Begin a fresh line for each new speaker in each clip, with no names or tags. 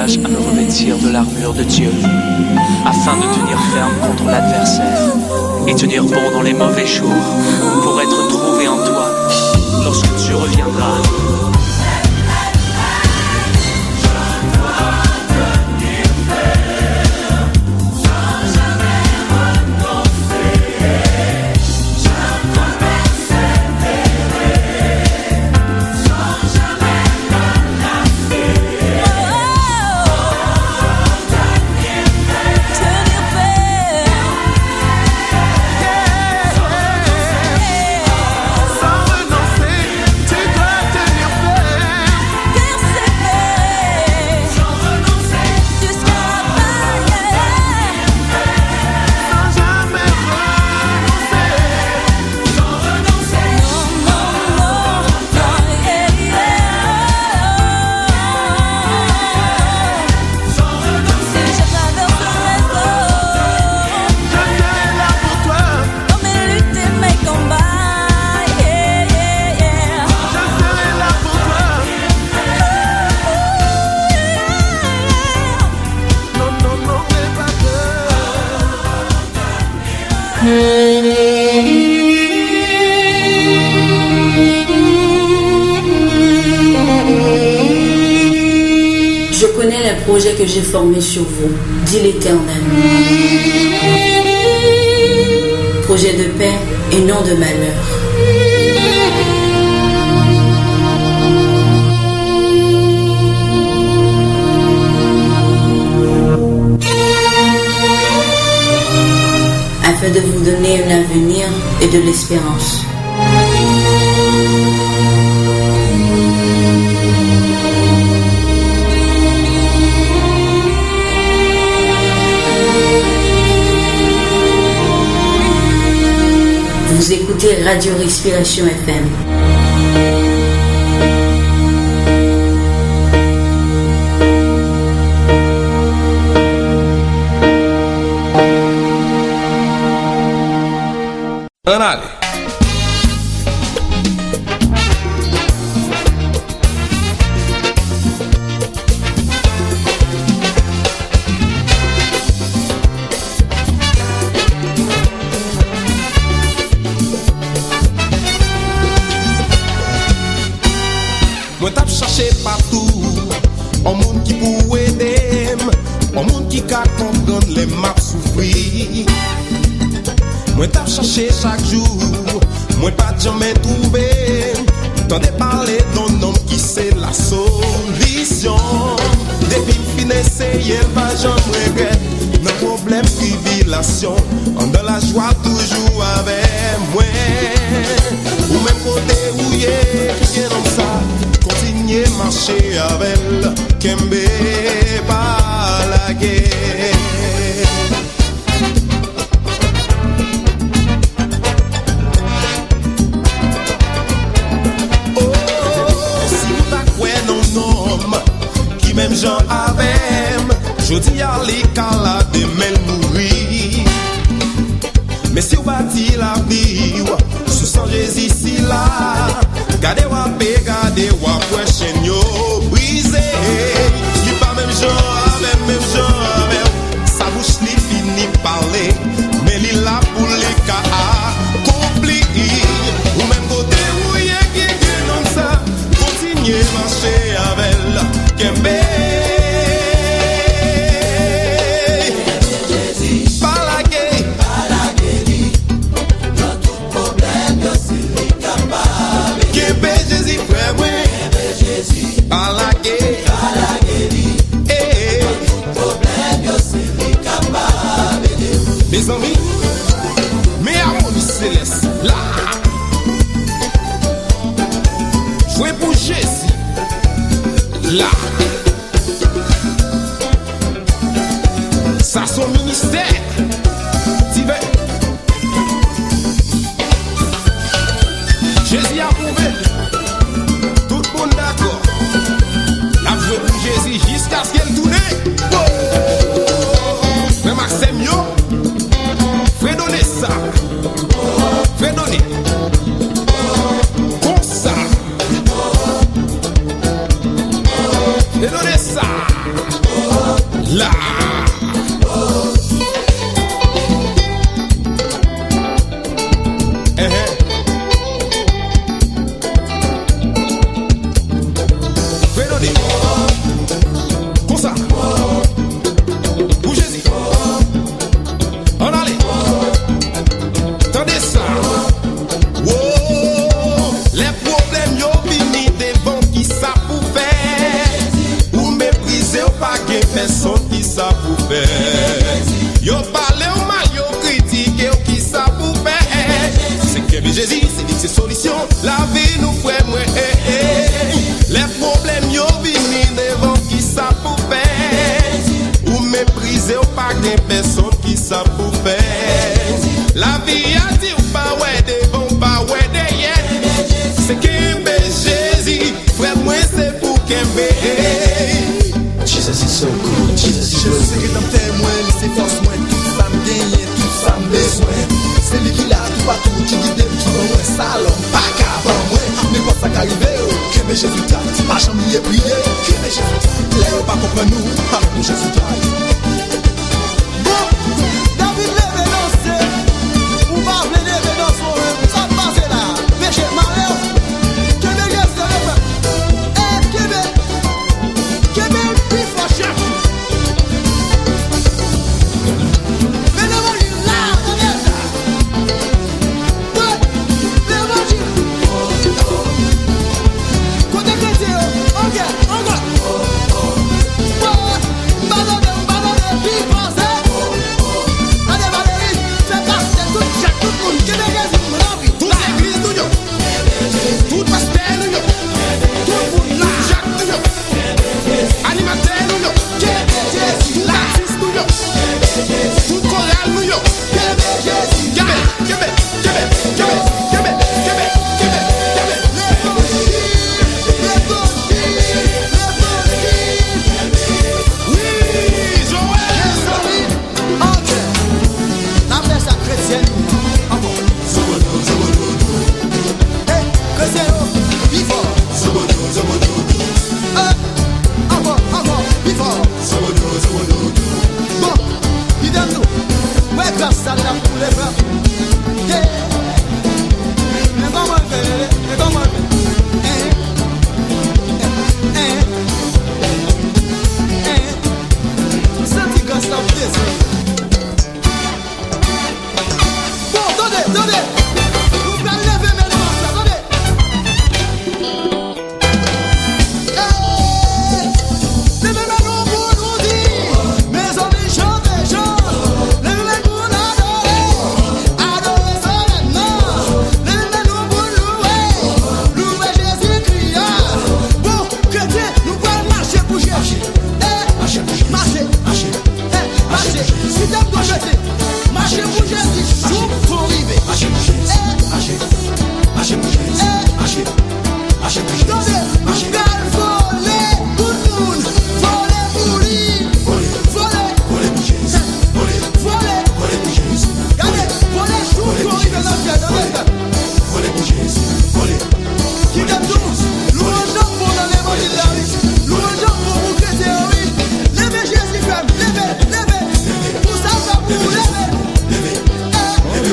courage à me revêtir de l'armure de Dieu, afin de tenir ferme contre l'adversaire et tenir bon dans les mauvais jours, pour être trouvé en toi lorsque tu reviendras.
Je connais les projets que j'ai formés sur vous, dit l'Éternel. Projet de paix et non de malheur. Afin de vous donner un avenir et de l'espérance. Vous écoutez Radio Respiration FM.
Anale. Moi t'ap cherché partout, un monde qui pour aider, un monde qui ka comprendre les maps souffrir. Moi t'ap cherché chaque jour, moi pas jamais trouvé. T'entendais parler d'un homme qui c'est la solution. Depuis fin essayer, pas jamais regret. Nos problèmes, tribulations, on dans la joie toujours avec moi. Ou même côté où y est, qui est comme ça. Continuer marcher avec elle, Kembe pas la guerre. Oh, si vous t'acouez non homme, qui même Jean avait, je dis à l'écala de mêle mourir. Mais si vous bâti la vie, sous son Jésus ici là. Gade wapé, gade wapé, chen yo brisé. Li pas même gens avec, sa bouche li fini parler, mais li la pour les ka accompli. Ou même côté où y'a qui comme ça, continuer marcher avec elle, Kembe. Mes amis, mes harmonies célestes, là, jouez pour Jésus, là, ça son ministère, divin. Jésus a prouvé, tout le monde d'accord, la joué pour Jésus jusqu'à ce qu'elle tourne. Mais Maxime, yo, fais donner ça. Fais donner. Comme ça. Fais donner ça. là. Venez, comme ça. Bougez-y. On allait. Tendez ça. Wow. Les problèmes yo vini devant qui ça pour faire. Ou mépriser ou pas que personne qui ça pour faire. Yo parle ou mal yo critique ou qui ça pour faire. C'est que Jésus c'est dit c'est solution. La vie nous fait moins. Les problèmes yo vini devant qui ça pour faire. Ou mépriser ou pas que personne qui ça pour faire. La vie a dit ou pas ouais devant pas ouais derrière. C'est Kembe Jésus, frère moi c'est pour Kembe.
Jesus is so good, Jesus is so good.
C'est que dans témoin, c'est force moi, tout ça me gagne, tout ça me besoin. C'est lui qui l'a tout partout, qui guide, qui va moi, salon, pas qu'avant moi. Mais quand ça qu'arrive, Kembe Jésus t'aille, pas jamais prier, Kembe Jésus t'aille. Là, y'a pas comprendre nous, alors nous Jésus t'aille. Bon, David lève danser, ou pas lève danser, ça passe là, péché malheur. Kembe Jésus lève, Kembe, plus fort chef. Mais l'évangile là, on est là. Ouais, l'évangile. Côté chrétien, ok, encore. Ouais, badonne, plus français. Allez Valérie, fais passer tout le monde. Kembe Jésus, me l'envie.
Toute l'église nous yo. Tout pasteur nous yo. Tout le monde là. Jacques nous yo. Animateur nous yo. Tout artiste nous yo. Tout chorale nous yo. Oui, Joël.
Ok, la presse chrétienne, encore. Hey, chrétien, vivant. Encore, vivant. Bon, il donne nous. Ouais, grâce à la pour les bras. Yeah. Mais comment on fait? Mais comment on fait? Senti grâce à vous. Bon, attendez. Vous pouvez lever mes mains, attendez. Levez mes mains pour nous dire. Mes amis chantent. Levez mes mains pour adorer. Adorer solennellement. Levez mes mains pour louer Jésus-Christ. Bon, chrétien, nous pouvons marcher pour Jésus. Marcher. Si t'aimes ton Jésus, marchez pour Jésus. Joue pour arriver. Attendez, nous allons voler tout le monde. Voler pour lui. Voler. Regardez, voler tout pour arriver dans le ciel. Qui t'aime tous? Louangeons pour dans l'évangile de la vie. Louangeons pour vous chrétiens, oui. Levez Jésus, femme. Levez. Tout ça va pour lever.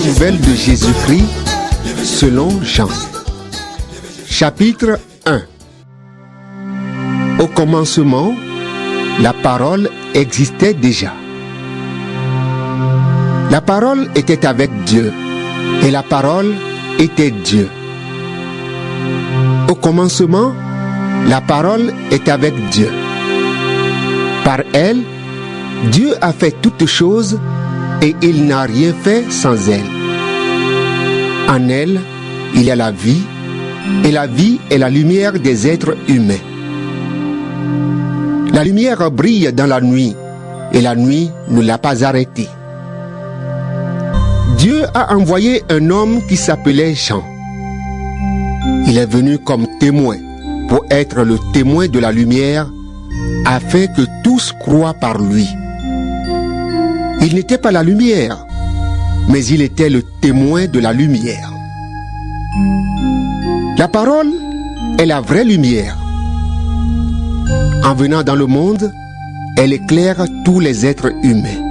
Nouvelle de Jésus-Christ selon Jean. Chapitre 1. Au commencement, la parole existait déjà. La parole était avec Dieu, et la parole était Dieu. Au commencement, la parole est avec Dieu. Par elle, Dieu a fait toutes choses et il n'a rien fait sans elle. En elle, il y a la vie, et la vie est la lumière des êtres humains. La lumière brille dans la nuit, et la nuit ne l'a pas arrêtée. Dieu a envoyé un homme qui s'appelait Jean. Il est venu comme témoin, pour être le témoin de la lumière, afin que tous croient par lui. Il n'était pas la lumière, mais il était le témoin de la lumière. La parole est la vraie lumière. En venant dans le monde, Elle éclaire tous les êtres humains.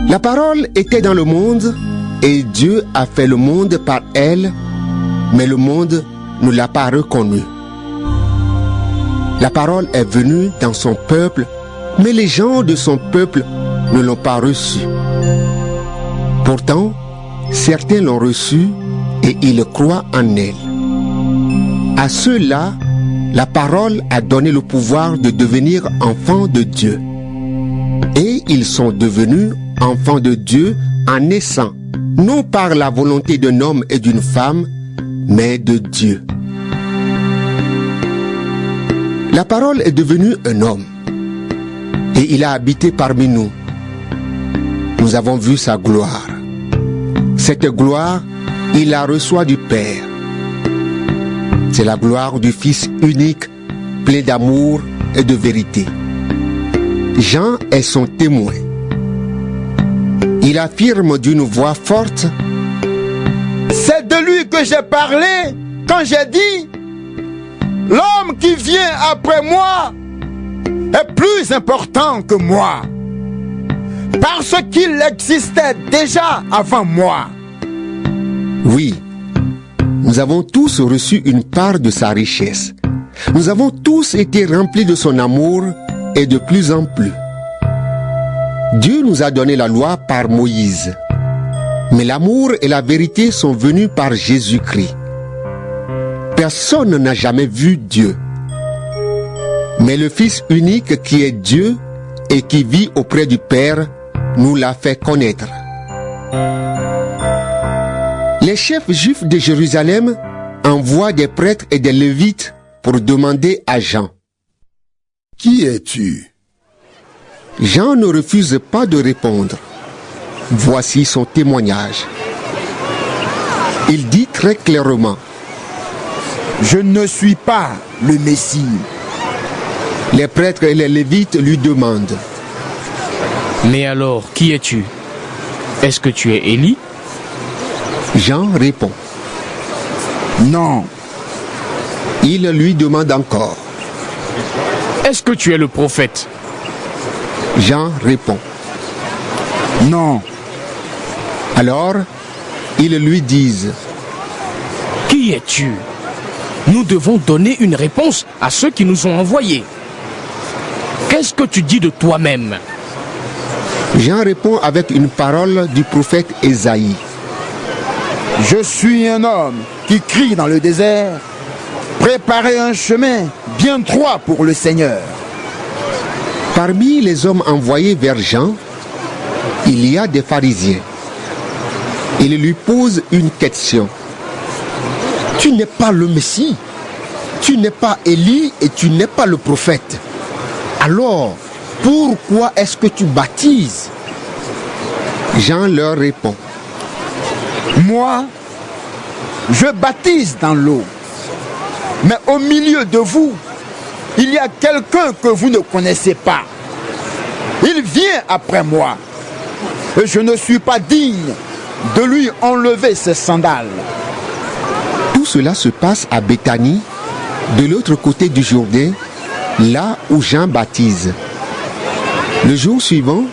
La parole était dans le monde et Dieu a fait le monde par elle, mais le monde ne l'a pas reconnue. La parole est venue dans son peuple, mais les gens de son peuple ne l'ont pas reçue. Pourtant, certains l'ont reçue et ils croient en elle. À ceux-là, la parole a donné le pouvoir de devenir enfants de Dieu. Et ils sont devenus enfants de Dieu en naissant, non par la volonté d'un homme et d'une femme, mais de Dieu. La parole est devenue un homme et il a habité parmi nous. Nous avons vu sa gloire. Cette gloire, il la reçoit du Père. C'est la gloire du Fils unique, plein d'amour et de vérité. Jean est son témoin. Il affirme d'une voix forte:
C'est de lui que j'ai parlé quand j'ai dit: l'homme qui vient après moi est plus important que moi, parce qu'il existait déjà avant moi.
Oui, nous avons tous reçu une part de sa richesse. Nous avons tous été remplis de son amour et de plus en plus. Dieu nous a donné la loi par Moïse, mais l'amour et la vérité sont venus par Jésus-Christ. Personne n'a jamais vu Dieu. Mais le Fils unique qui est Dieu et qui vit auprès du Père nous l'a fait connaître. Les chefs juifs de Jérusalem envoient des prêtres et des lévites pour demander à Jean:
Qui es-tu?
Jean ne refuse pas de répondre. Voici son témoignage. Il dit très clairement:
Je ne suis pas le Messie.
Les prêtres et les lévites lui demandent:
Mais alors, qui es-tu? Est-ce que tu es Élie?
Jean répond:
Non.
Il lui demande encore:
Est-ce que tu es le prophète?
Jean répond:
Non.
Alors, ils lui disent:
Qui es-tu? Nous devons donner une réponse à ceux qui nous ont envoyés. Qu'est-ce que tu dis de toi-même?
Jean répond avec une parole du prophète Ésaïe:
Je suis un homme qui crie dans le désert: Préparez un chemin bien droit pour le Seigneur.
Parmi les hommes envoyés vers Jean, il y a des pharisiens. Ils lui posent une question:
Tu n'es pas le Messie, tu n'es pas Élie et tu n'es pas le prophète. Alors, pourquoi est-ce que tu baptises?
Jean leur répond:
Moi, je baptise dans l'eau. Mais au milieu de vous, il y a quelqu'un que vous ne connaissez pas. Il vient après moi. Et je ne suis pas digne de lui enlever ses sandales.
Tout cela se passe à Béthanie, de l'autre côté du Jourdain, là où Jean baptise. Le jour suivant,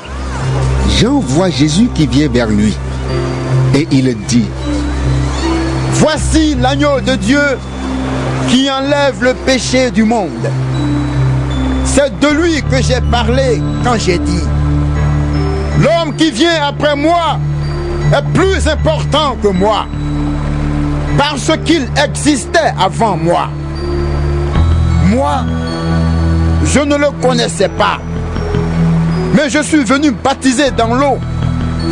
Jean voit Jésus qui vient vers lui. Et il dit:
Voici l'agneau de Dieu qui enlève le péché du monde. C'est de lui que j'ai parlé quand j'ai dit: l'homme qui vient après moi est plus important que moi, parce qu'il existait avant moi. Moi, je ne le connaissais pas, mais je suis venu baptiser dans l'eau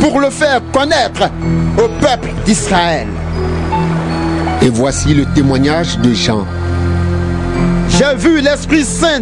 pour le faire connaître au peuple d'Israël.
Et voici le témoignage de Jean:
J'ai vu l'Esprit Saint